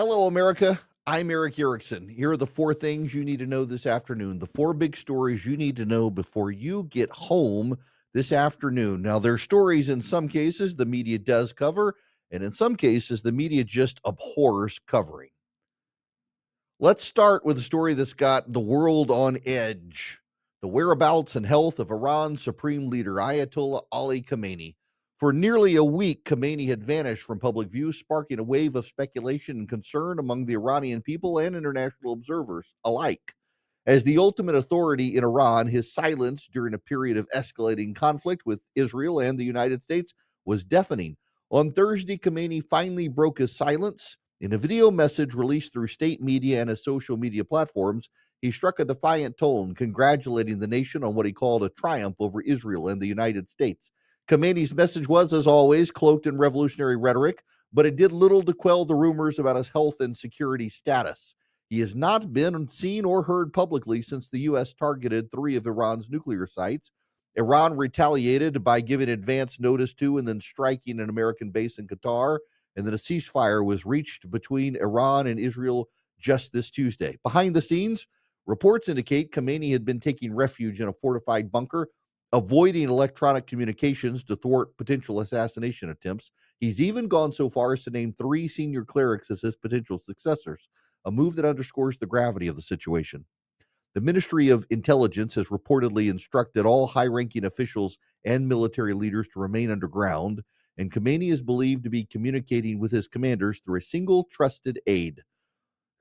Hello, America. I'm Eric Erickson. Here are the four things you need to know this afternoon. The four big stories you need to know before you get home this afternoon. Now, there are stories in some cases the media does cover, and in some cases the media just abhors covering. Let's start with a story that's got the world on edge. The whereabouts and health of Iran's supreme leader, Ayatollah Ali Khamenei. For nearly a week, Khamenei had vanished from public view, sparking a wave of speculation and concern among the Iranian people and international observers alike. As the ultimate authority in Iran, his silence during a period of escalating conflict with Israel and the United States was deafening. On Thursday, Khamenei finally broke his silence. In a video message released through state media and his social media platforms, he struck a defiant tone, congratulating the nation on what he called a triumph over Israel and the United States. Khamenei's message was, as always, cloaked in revolutionary rhetoric, but it did little to quell the rumors about his health and security status. He has not been seen or heard publicly since the U.S. targeted three of Iran's nuclear sites. Iran retaliated by giving advance notice to and then striking an American base in Qatar, and then a ceasefire was reached between Iran and Israel just this Tuesday. Behind the scenes, reports indicate Khamenei had been taking refuge in a fortified bunker, avoiding electronic communications to thwart potential assassination attempts. He's even gone so far as to name three senior clerics as his potential successors, a move that underscores the gravity of the situation. The Ministry of Intelligence has reportedly instructed all high ranking officials and military leaders to remain underground, and Khamenei is believed to be communicating with his commanders through a single trusted aide.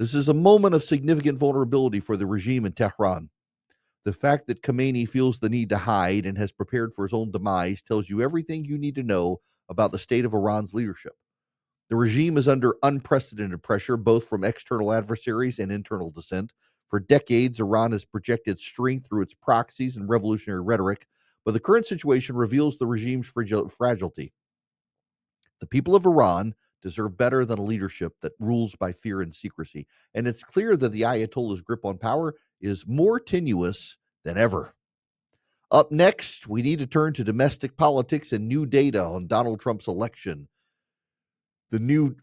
This is a moment of significant vulnerability for the regime in Tehran. The fact that Khamenei feels the need to hide and has prepared for his own demise tells you everything you need to know about the state of Iran's leadership. The regime is under unprecedented pressure, both from external adversaries and internal dissent. For decades, Iran has projected strength through its proxies and revolutionary rhetoric, but the current situation reveals the regime's fragility. The people of Iran deserve better than a leadership that rules by fear and secrecy, and it's clear that the Ayatollah's grip on power is more tenuous than ever. Up next, we need to turn to domestic politics and new data on Donald Trump's election. The new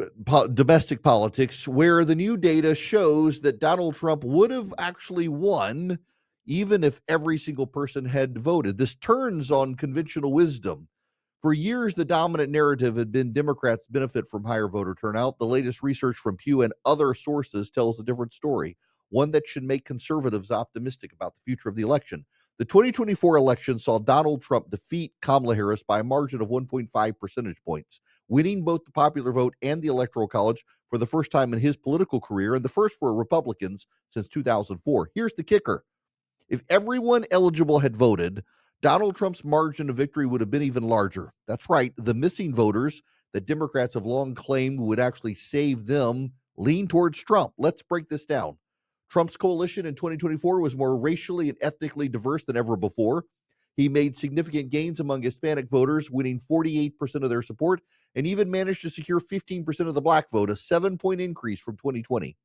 domestic politics, where the new data shows that Donald Trump would have actually won even if every single person had voted. This turns on conventional wisdom. For years, the dominant narrative had been Democrats benefit from higher voter turnout. The latest research from Pew and other sources tells a different story, one that should make conservatives optimistic about the future of the election. The 2024 election saw Donald Trump defeat Kamala Harris by a margin of 1.5 percentage points, winning both the popular vote and the Electoral College for the first time in his political career and the first for Republicans since 2004. Here's the kicker. If everyone eligible had voted, Donald Trump's margin of victory would have been even larger. That's right. The missing voters that Democrats have long claimed would actually save them lean towards Trump. Let's break this down. Trump's coalition in 2024 was more racially and ethnically diverse than ever before. He made significant gains among Hispanic voters, winning 48% of their support, and even managed to secure 15% of the black vote, a 7-point increase from 2020.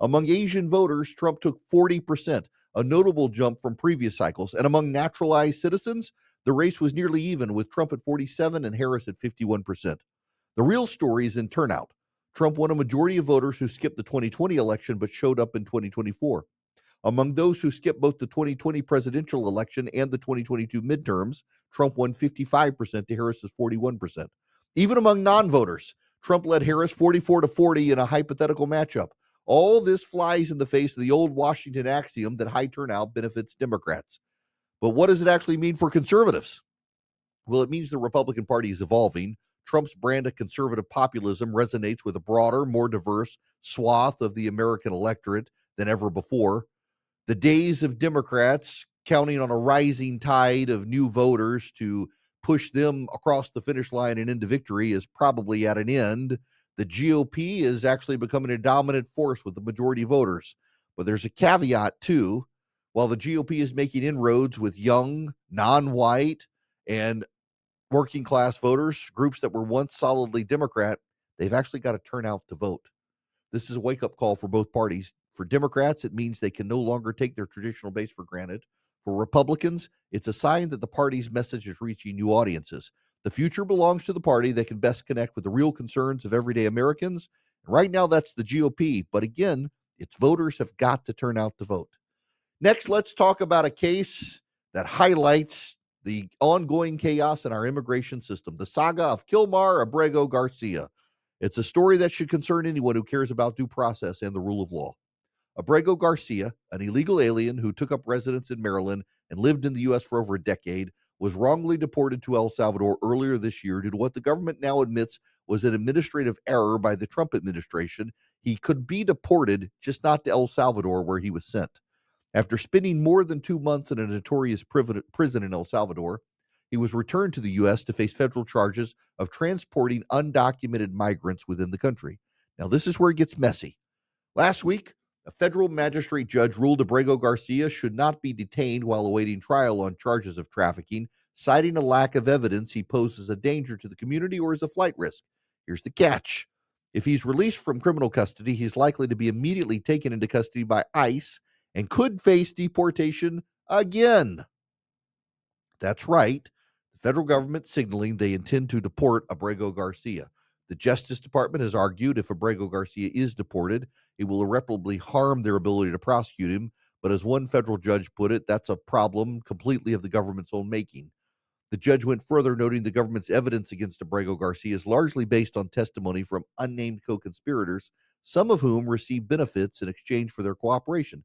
Among Asian voters, Trump took 40%, a notable jump from previous cycles. And among naturalized citizens, the race was nearly even, with Trump at 47% and Harris at 51%. The real story is in turnout. Trump won a majority of voters who skipped the 2020 election but showed up in 2024. Among those who skipped both the 2020 presidential election and the 2022 midterms, Trump won 55% to Harris's 41%. Even among non-voters, Trump led Harris 44-40 in a hypothetical matchup. All this flies in the face of the old Washington axiom that high turnout benefits Democrats. But what does it actually mean for conservatives? Well, it means the Republican Party is evolving. Trump's brand of conservative populism resonates with a broader, more diverse swath of the American electorate than ever before. The days of Democrats counting on a rising tide of new voters to push them across the finish line and into victory is probably at an end. The GOP is actually becoming a dominant force with the majority voters. But there's a caveat, too. While the GOP is making inroads with young, non-white, and working class voters, groups that were once solidly Democrat, they've actually got to turn out to vote. This is a wake-up call for both parties. For Democrats, it means they can no longer take their traditional base for granted. For Republicans, it's a sign that the party's message is reaching new audiences. The future belongs to the party that can best connect with the real concerns of everyday Americans. Right now, that's the GOP. But again, its voters have got to turn out to vote. Next, let's talk about a case that highlights the ongoing chaos in our immigration system, the saga of Kilmar, Abrego, Garcia. It's a story that should concern anyone who cares about due process and the rule of law. Abrego Garcia, an illegal alien who took up residence in Maryland and lived in the U.S. for over a decade, was wrongly deported to El Salvador earlier this year due to what the government now admits was an administrative error by the Trump administration. He could be deported, just not to El Salvador, where he was sent. After spending more than 2 months in a notorious prison in El Salvador, he was returned to the U.S. to face federal charges of transporting undocumented migrants within the country. Now, this is where it gets messy. Last week, a federal magistrate judge ruled Abrego Garcia should not be detained while awaiting trial on charges of trafficking, citing a lack of evidence he poses a danger to the community or is a flight risk. Here's the catch. If he's released from criminal custody, he's likely to be immediately taken into custody by ICE and could face deportation again. That's right. The federal government signaling they intend to deport Abrego Garcia. The Justice Department has argued if Abrego Garcia is deported, it will irreparably harm their ability to prosecute him. But as one federal judge put it, that's a problem completely of the government's own making. The judge went further, noting the government's evidence against Abrego Garcia is largely based on testimony from unnamed co-conspirators, some of whom received benefits in exchange for their cooperation.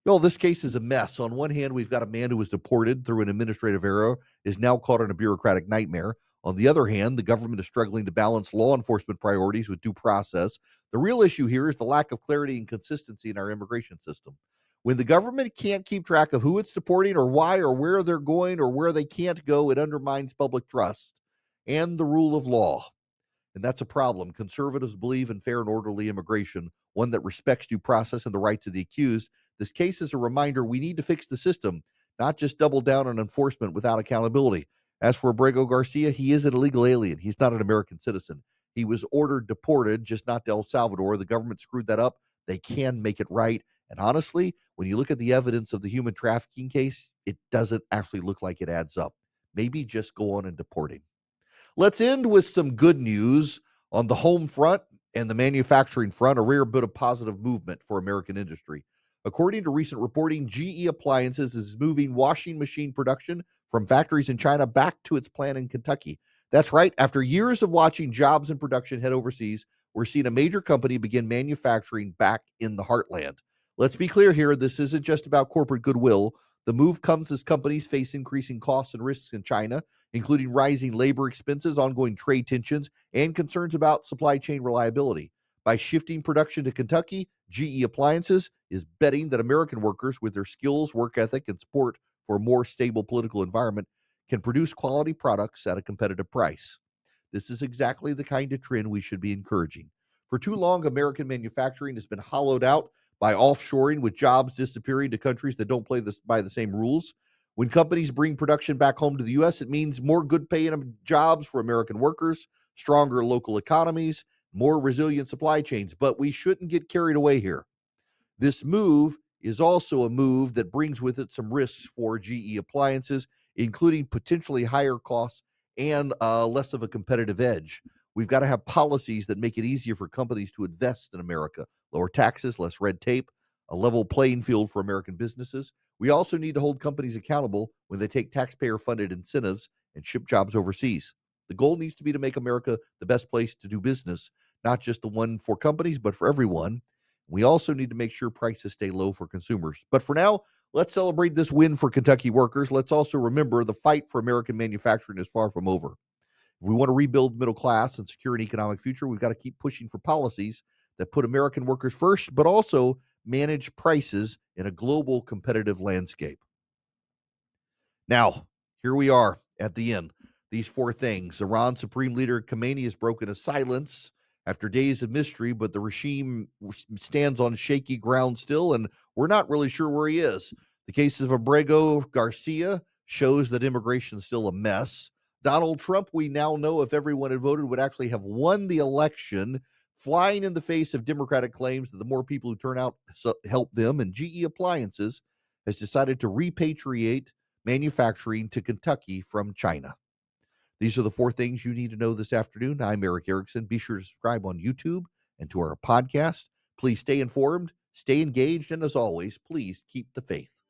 No, this case is a mess. On one hand, we've got a man who was deported through an administrative error, is now caught in a bureaucratic nightmare. On the other hand, the government is struggling to balance law enforcement priorities with due process. The real issue here is the lack of clarity and consistency in our immigration system. When the government can't keep track of who it's deporting or why or where they're going or where they can't go, it undermines public trust and the rule of law. And that's a problem. Conservatives believe in fair and orderly immigration, one that respects due process and the rights of the accused. This case is a reminder we need to fix the system, not just double down on enforcement without accountability. As for Abrego Garcia, he is an illegal alien. He's not an American citizen. He was ordered deported, just not to El Salvador. The government screwed that up. They can make it right. And honestly, when you look at the evidence of the human trafficking case, it doesn't actually look like it adds up. Maybe just go on and deport him. Let's end with some good news on the home front and the manufacturing front, a rare bit of positive movement for American industry. According to recent reporting, GE Appliances is moving washing machine production from factories in China back to its plant in Kentucky. That's right. After years of watching jobs and production head overseas, we're seeing a major company begin manufacturing back in the heartland. Let's be clear here. This isn't just about corporate goodwill. The move comes as companies face increasing costs and risks in China, including rising labor expenses, ongoing trade tensions, and concerns about supply chain reliability. By shifting production to Kentucky, GE Appliances is betting that American workers, with their skills, work ethic, and support for a more stable political environment, can produce quality products at a competitive price. This is exactly the kind of trend we should be encouraging. For too long, American manufacturing has been hollowed out by offshoring, with jobs disappearing to countries that don't play this by the same rules. When companies bring production back home to the U.S., it means more good paying jobs for American workers, stronger local economies, more resilient supply chains. But we shouldn't get carried away here. This move is also a move that brings with it some risks for GE Appliances, including potentially higher costs and less of a competitive edge. We've got to have policies that make it easier for companies to invest in America, lower taxes, less red tape, a level playing field for American businesses. We also need to hold companies accountable when they take taxpayer-funded incentives and ship jobs overseas. The goal needs to be to make America the best place to do business, not just the one for companies, but for everyone. We also need to make sure prices stay low for consumers. But for now, let's celebrate this win for Kentucky workers. Let's also remember the fight for American manufacturing is far from over. If we want to rebuild the middle class and secure an economic future, we've got to keep pushing for policies that put American workers first, but also manage prices in a global competitive landscape. Now, here we are at the end. These four things. Iran Supreme Leader Khamenei has broken a silence after days of mystery, but the regime stands on shaky ground still, and we're not really sure where he is. The case of Abrego Garcia shows that immigration is still a mess. Donald Trump, we now know, if everyone had voted, would actually have won the election, flying in the face of Democratic claims that the more people who turn out help them. And GE Appliances has decided to repatriate manufacturing to Kentucky from China. These are the four things you need to know this afternoon. I'm Eric Erickson. Be sure to subscribe on YouTube and to our podcast. Please stay informed, stay engaged, and as always, please keep the faith.